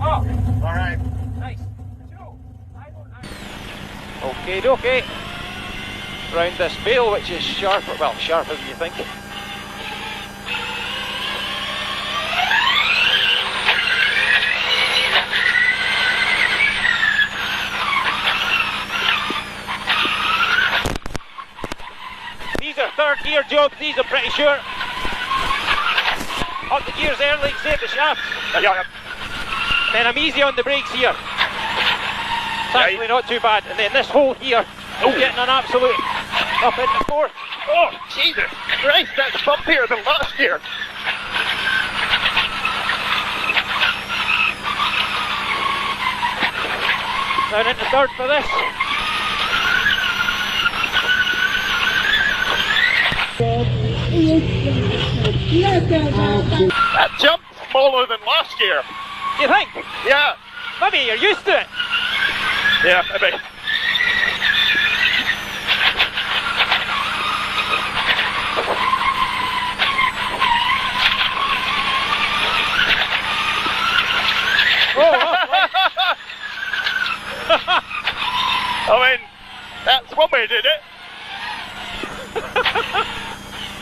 Oh, alright. Nice. Okay. Round this bale, which is sharper, well, sharper than you think. These are third gear jobs, these I'm pretty sure. Up the gears early, save the shaft. Yeah. Then I'm easy on the brakes here. It's actually not too bad. And then this hole here, getting an absolute up into fourth. Oh, Jesus Christ, that's bumpier than last year. Down into third for this. That jump's smaller than last year. You think? Yeah. Maybe you're used to it. Yeah, maybe. I mean, that's one way to do it.